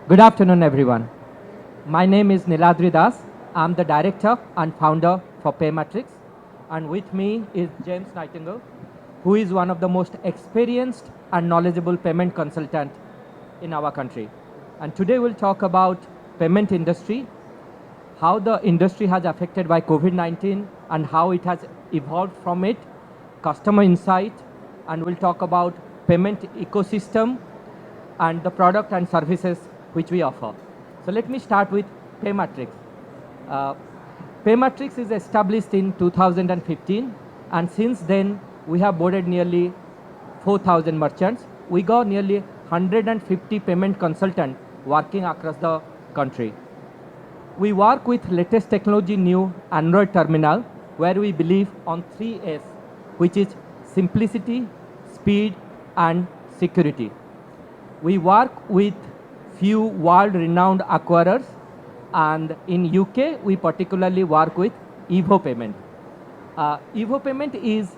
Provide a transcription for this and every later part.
Good afternoon, everyone. My name is Niladri Das. I'm the director and founder for Paymetryx. And with me is James Nightingale, who is one of the most experienced and knowledgeable payment consultant in our country. And today we'll talk about payment industry, how the industry has affected by COVID-19 and how it has evolved from it, customer insight, and we'll talk about payment ecosystem and the product and services which we offer. So let me start with Paymetryx. Uh, Paymetryx is established in 2015, and since then we have boarded nearly 4,000 merchants. We got nearly 150 payment consultants working across the country. We work with latest technology new Android terminal where we believe on 3S, which is simplicity, speed, and security. We work with few world-renowned acquirers, and in UK we particularly work with Evo Payment. Evo Payment is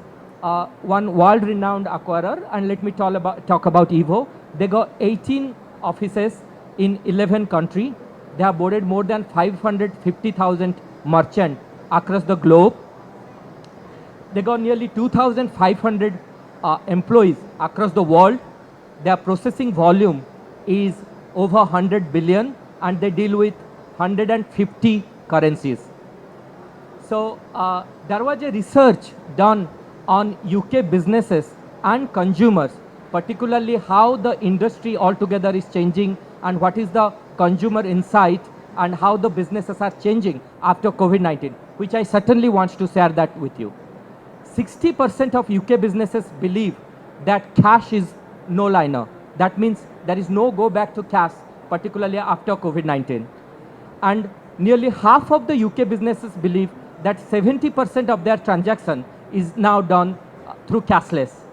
one world-renowned acquirer, and let me talk about Evo. They got 18 offices in 11 countries. They have boarded more than 550,000 merchants across the globe. They got nearly 2,500 employees across the world. Their processing volume is over 100 billion, and they deal with 150 currencies. So there was a research done on UK businesses and consumers, particularly how the industry altogether is changing and what is the consumer insight and how the businesses are changing after COVID-19, which I certainly want to share that with you. 60% of UK businesses believe that cash is no liner. That means there is no go back to cash, particularly after COVID-19. And nearly half of the UK businesses believe that 70% of their transaction is now done through cashless.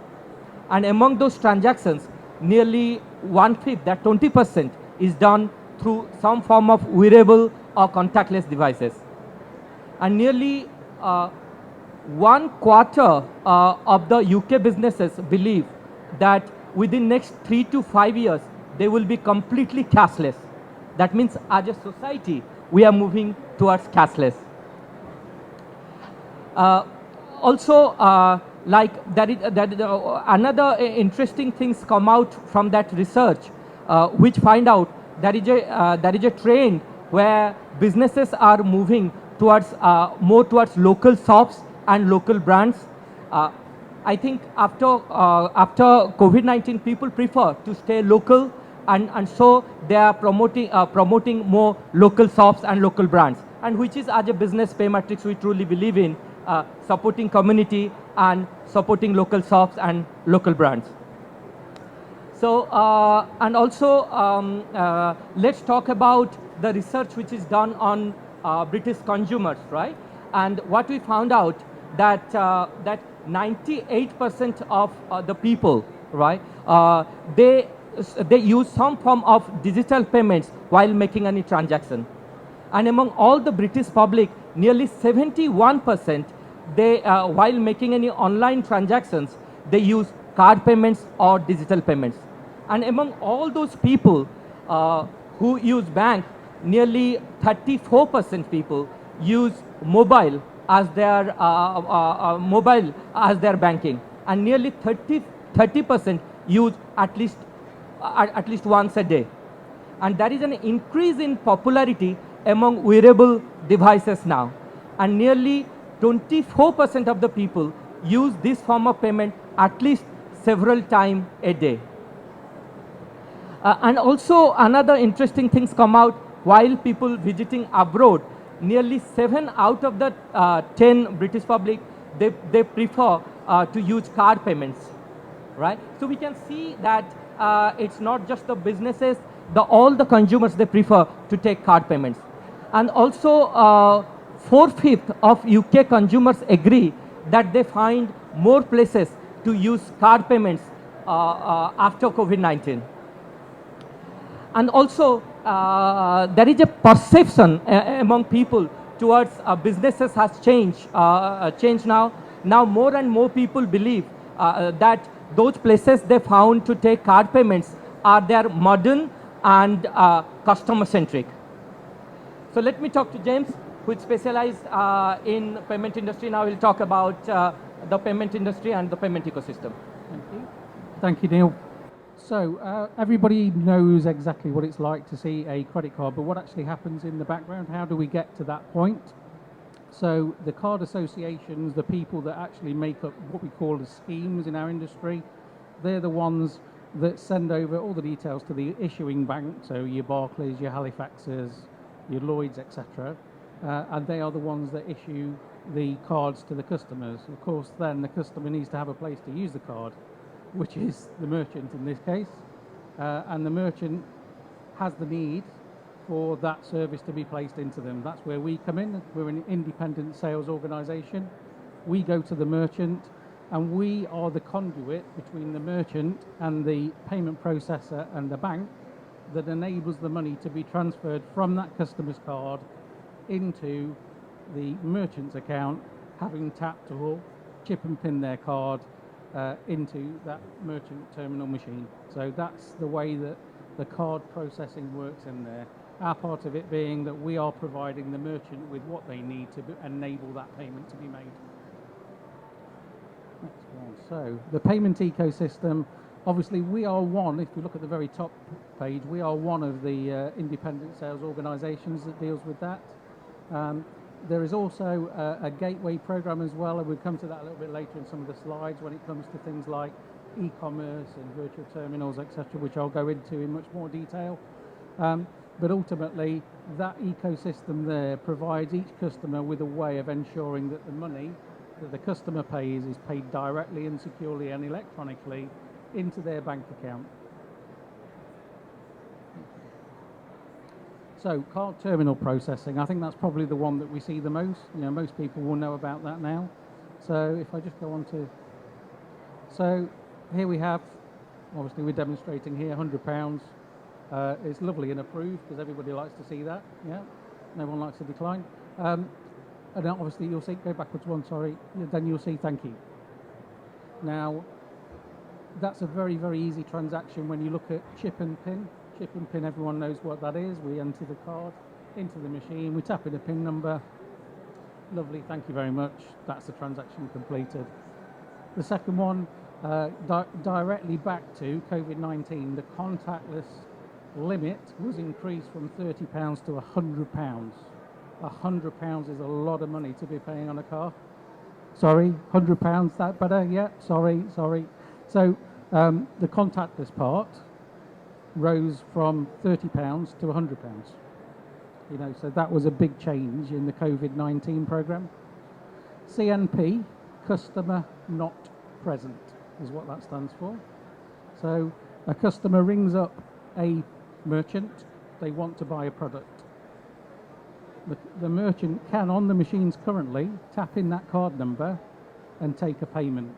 And among those transactions, nearly 1/5, that 20%, is done through some form of wearable or contactless devices. And nearly 1/4 of the UK businesses believe that within next 3 to 5 years, they will be completely cashless. That means as a society, we are moving towards cashless. Like another interesting things come out from that research, which find out there is a trend where businesses are moving towards more towards local shops and local brands. I think after COVID-19, people prefer to stay local, and so they are promoting more local shops and local brands, and which is, as a business Paymetryx, we truly believe in supporting community and supporting local shops and local brands. So and also let's talk about the research which is done on British consumers, right? And what we found out that 98% of the people, right, they use some form of digital payments while making any transaction. And among all the British public, nearly 71%, while making any online transactions, they use card payments or digital payments. And among all those people who use bank, nearly 34% people use mobile as their banking, and nearly 30% use at least once a day. And there is an increase in popularity among wearable devices now, and nearly 24% of the people use this form of payment at least several times a day. And also another interesting things come out while people visiting abroad. Nearly 7 out of the 10 British public, they prefer to use card payments, right? So we can see that it's not just the businesses, all the consumers, they prefer to take card payments. And also 4/5 of UK consumers agree that they find more places to use card payments after COVID-19. And also there is a perception among people towards businesses has changed now. Now more and more people believe that those places they found to take card payments are their modern and customer-centric. So let me talk to James, who is specialized in payment industry. Now he'll talk about the payment industry and the payment ecosystem. Thank you. Thank you, Neil. So everybody knows exactly what it's like to see a credit card, but what actually happens in the background? How do we get to that point? So the card associations, the people that actually make up what we call the schemes in our industry, they're the ones that send over all the details to the issuing bank, so your Barclays, your Halifaxes, your Lloyds, etc. And they are the ones that issue the cards to the customers. Of course, then the customer needs to have a place to use the card, which is the merchant in this case. And the merchant has the need for that service to be placed into them. That's where we come in. We're an independent sales organisation. We go to the merchant, and we are the conduit between the merchant and the payment processor and the bank that enables the money to be transferred from that customer's card into the merchant's account, having tapped or chip and pin their card into that merchant terminal machine. So that's the way that the card processing works in there. Our part of it being that we are providing the merchant with what they need to enable that payment to be made. Next one. So the payment ecosystem, obviously we are one, if you look at the very top page, we are one of the independent sales organisations that deals with that. There is also a gateway program as well, and we'll come to that a little bit later in some of the slides when it comes to things like e-commerce and virtual terminals, etc., which I'll go into in much more detail. But ultimately, that ecosystem there provides each customer with a way of ensuring that the money that the customer pays is paid directly and securely and electronically into their bank account. So, card terminal processing, I think that's probably the one that we see the most. You know, most people will know about that now. So, if I just go on to... So, here we have, obviously we're demonstrating here, £100. It's lovely and approved because everybody likes to see that, yeah? No one likes to decline. And then obviously you'll see, go backwards one, sorry, then you'll see thank you. Now, that's a very, very easy transaction when you look at chip and pin. Chip and pin, everyone knows what that is. We enter the card into the machine, we tap in a pin number. Lovely, thank you very much. That's the transaction completed. The second one, directly back to COVID-19, the contactless limit was increased from £30 to £100. £100 is a lot of money to be paying on a car. Sorry, £100, that better? Yeah, sorry. So the contactless part rose from £30 to £100. You know, so that was a big change in the COVID-19 program. CNP, customer not present, is what that stands for. So a customer rings up a merchant, they want to buy a product. The merchant can, on the machines currently, tap in that card number and take a payment,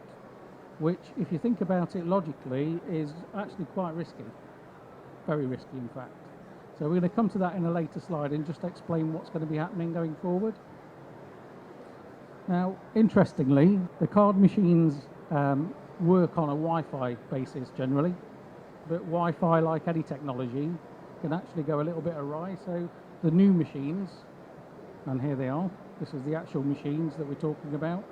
which, if you think about it logically, is actually quite risky. Very risky, in fact. So we're going to come to that in a later slide and just explain what's going to be happening going forward. Now, interestingly, the card machines work on a Wi-Fi basis generally, but Wi-Fi, like any technology, can actually go a little bit awry. So the new machines, and here they are, this is the actual machines that we're talking about.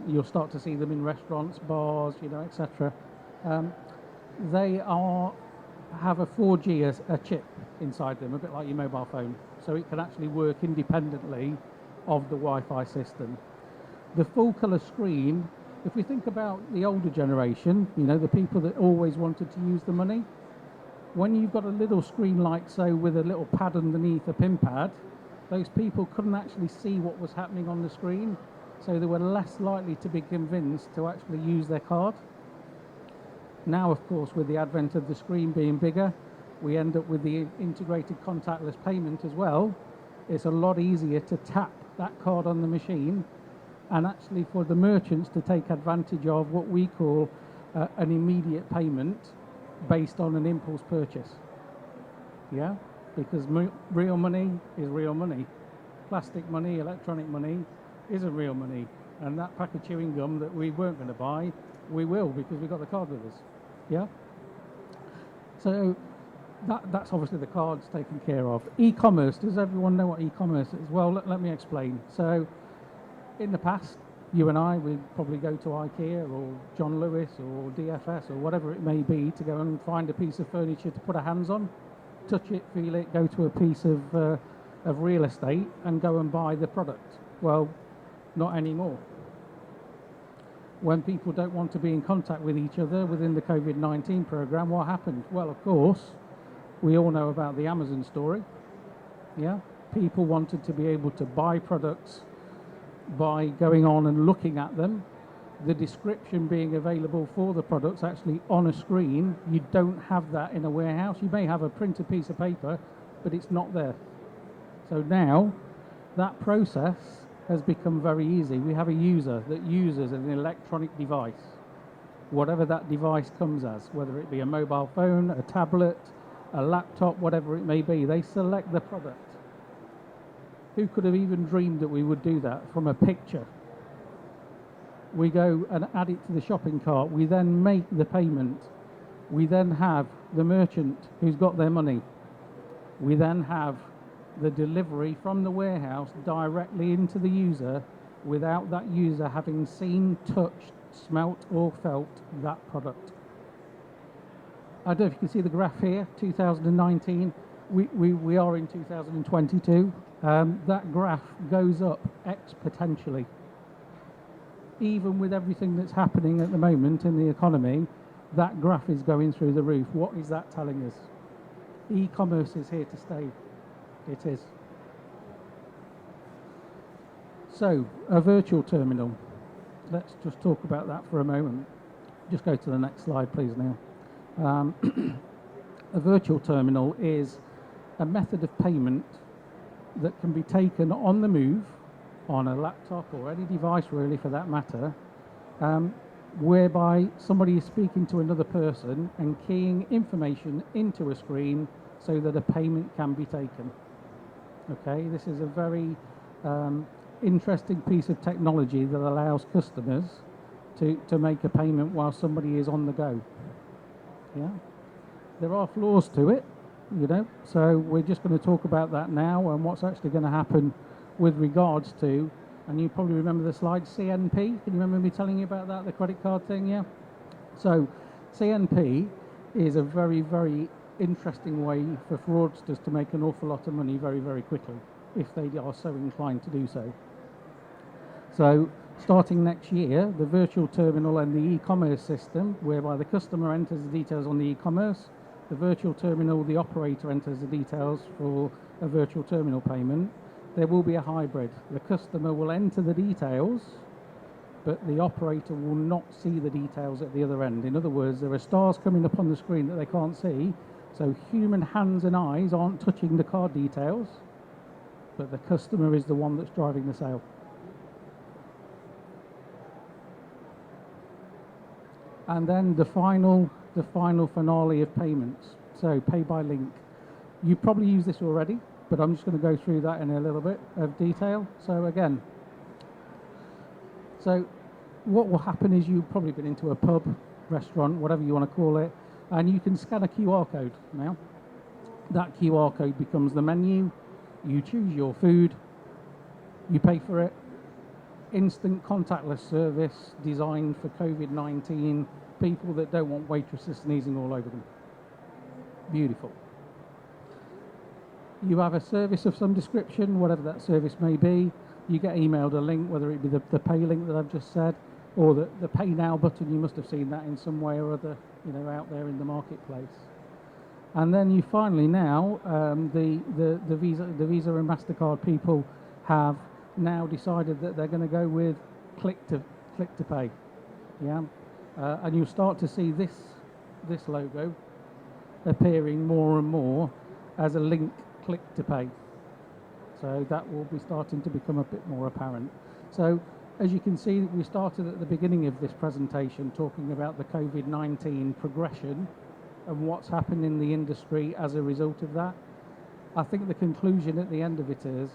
You'll start to see them in restaurants, bars, you know, etc. They have a 4G, a chip inside them, a bit like your mobile phone, so it can actually work independently of the Wi-Fi system. The full colour screen, if we think about the older generation, you know, the people that always wanted to use the money, when you've got a little screen like so with a little pad underneath a pin pad, those people couldn't actually see what was happening on the screen, so they were less likely to be convinced to actually use their card. Now, of course, with the advent of the screen being bigger, we end up with the integrated contactless payment as well. It's a lot easier to tap that card on the machine and actually for the merchants to take advantage of what we call an immediate payment based on an impulse purchase. Yeah? Because real money is real money. Plastic money, electronic money isn't real money. And that pack of chewing gum that we weren't going to buy, we will because we got the card with us. Yeah? So That's obviously the cards taken care of. E-commerce, does everyone know what e-commerce is? Well, let me explain. So in the past, you and I would probably go to IKEA or John Lewis or DFS or whatever it may be to go and find a piece of furniture to put our hands on, touch it, feel it, go to a piece of real estate and go and buy the product. Well, not anymore. When people don't want to be in contact with each other within the COVID-19 program, what happened? Well, of course, we all know about the Amazon story. Yeah, people wanted to be able to buy products by going on and looking at them, the description being available for the products actually on a screen. You don't have that in a warehouse. You may have a printed piece of paper, but it's not there. So now that process has become very easy. We have a user that uses an electronic device, whatever that device comes as, whether it be a mobile phone, a tablet, a laptop, whatever it may be. They select the product. Who could have even dreamed that we would do that from a picture? We go and add it to the shopping cart. We then make the payment. We then have the merchant who's got their money. We then have the delivery from the warehouse directly into the user without that user having seen, touched, smelt or felt that product. I don't know if you can see the graph here, 2019. We are in 2022. That graph goes up exponentially. Even with everything that's happening at the moment in the economy, that graph is going through the roof. What is that telling us? E-commerce is here to stay. It is. So, a virtual terminal. Let's just talk about that for a moment. Just go to the next slide, please, now. A virtual terminal is a method of payment that can be taken on the move, on a laptop or any device really for that matter, whereby somebody is speaking to another person and keying information into a screen so that a payment can be taken. Okay, this is a very interesting piece of technology that allows customers to make a payment while somebody is on the go. Yeah, there are flaws to it, you know, so we're just going to talk about that now and what's actually going to happen with regards to, and you probably remember the slide CNP. Can you remember me telling you about that, the credit card thing? Yeah. So CNP is a very, very interesting way for fraudsters to make an awful lot of money very, very quickly if they are so inclined to do so. So starting next year, the virtual terminal and the e-commerce system, whereby the customer enters the details on the e-commerce, the virtual terminal, the operator enters the details for a virtual terminal payment. There will be a hybrid. The customer will enter the details, but the operator will not see the details at the other end. In other words, there are stars coming up on the screen that they can't see, so human hands and eyes aren't touching the card details, but the customer is the one that's driving the sale. And then the final finale of payments. So pay by link. You probably use this already, but I'm just going to go through that in a little bit of detail. So again, so what will happen is you've probably been into a pub, restaurant, whatever you want to call it, and you can scan a QR code now. That QR code becomes the menu. You choose your food, you pay for it. Instant contactless service designed for COVID-19, people that don't want waitresses sneezing all over them. Beautiful. You have a service of some description, whatever that service may be. You get emailed a link, whether it be the pay link that I've just said, or the pay now button. You must have seen that in some way or other, you know, out there in the marketplace. And then you finally now, the Visa and MasterCard people have now decided that they're going to go with click to pay. Yeah, and you'll start to see this logo appearing more and more as a link click to pay. So that will be starting to become a bit more apparent. So as you can see, we started at the beginning of this presentation talking about the COVID-19 progression and what's happened in the industry as a result of that. I think the conclusion at the end of it is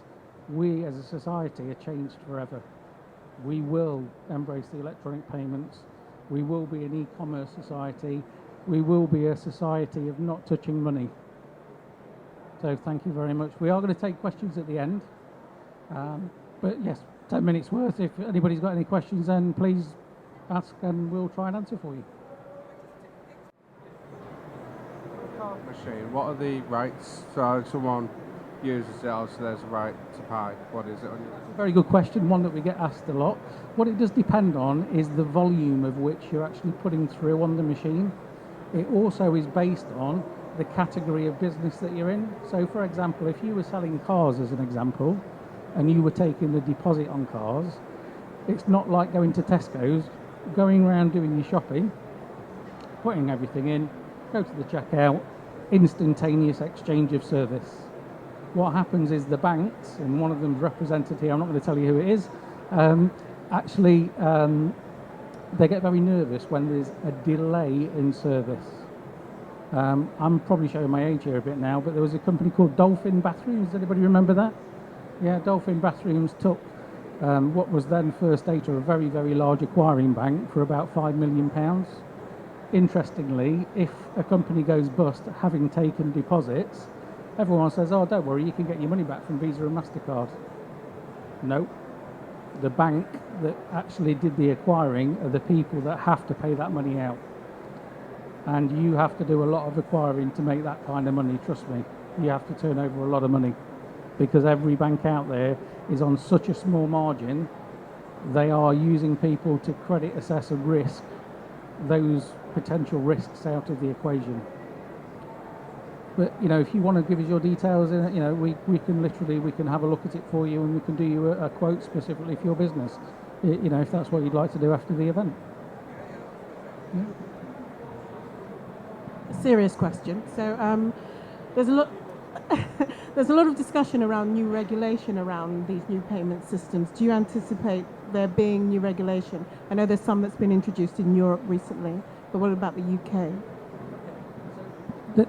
we as a society are changed forever. We will embrace the electronic payments. We will be an e-commerce society. We will be a society of not touching money. So thank you very much. We are going to take questions at the end. But yes, 10 minutes worth. If anybody's got any questions, then please ask and we'll try and answer for you. Card machine, what are the rights? So if someone uses it, also there's a right to pay. What is it on your... Very good question, one that we get asked a lot. What it does depend on is the volume of which you're actually putting through on the machine. It also is based on the category of business that you're in. So for example, if you were selling cars as an example, and you were taking the deposit on cars, it's not like going to Tesco's, going around doing your shopping, putting everything in, go to the checkout, instantaneous exchange of service. What happens is the banks, and one of them's represented here, I'm not going to tell you who it is, they get very nervous when there's a delay in service. I'm probably showing my age here a bit now, but there was a company called Dolphin Bathrooms. Does anybody remember that? Yeah, Dolphin Bathrooms took what was then First Data, a very, very large acquiring bank, for about £5 million. Interestingly, if a company goes bust having taken deposits, everyone says, oh, don't worry, you can get your money back from Visa and MasterCard. No. The bank that actually did the acquiring are the people that have to pay that money out. And you have to do a lot of acquiring to make that kind of money, trust me. You have to turn over a lot of money, because every bank out there is on such a small margin, they are using people to credit assess and risk those potential risks out of the equation. But if you want to give us your details, we can have a look at it for you, and we can do you a quote specifically for your business, if that's what you'd like to do after the event. Yeah. A serious question. So there's a lot. There's a lot of discussion around new regulation around these new payment systems. Do you anticipate there being new regulation? I know there's some that's been introduced in Europe recently, but what about the UK?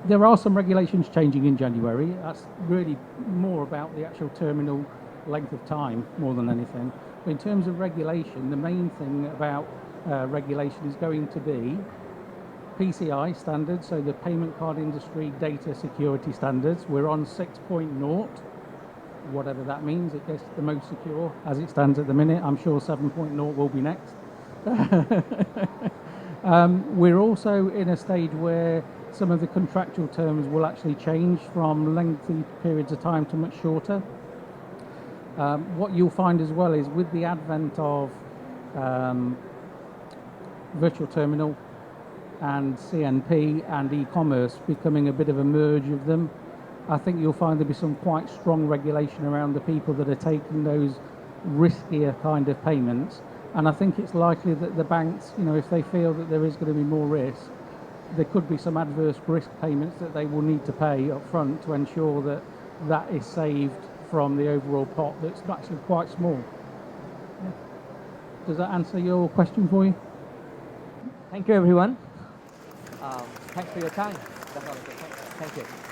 There are some regulations changing in January. That's really more about the actual terminal length of time more than anything. But in terms of regulation, the main thing about regulation is going to be PCI standards, so the Payment Card Industry Data Security Standards. We're on 6.0, whatever that means. It gets the most secure as it stands at the minute. I'm sure 7.0 will be next. We're also in a stage where some of the contractual terms will actually change from lengthy periods of time to much shorter. What you'll find as well is with the advent of virtual terminal and CNP and e-commerce becoming a bit of a merge of them, I think you'll find there'll be some quite strong regulation around the people that are taking those riskier kind of payments. And I think it's likely that the banks, if they feel that there is going to be more risk, there could be some adverse risk payments that they will need to pay up front to ensure that that is saved from the overall pot that's actually quite small. Yeah. Does that answer your question for you? Thank you, everyone. Thanks for your time. That's all. Thank you.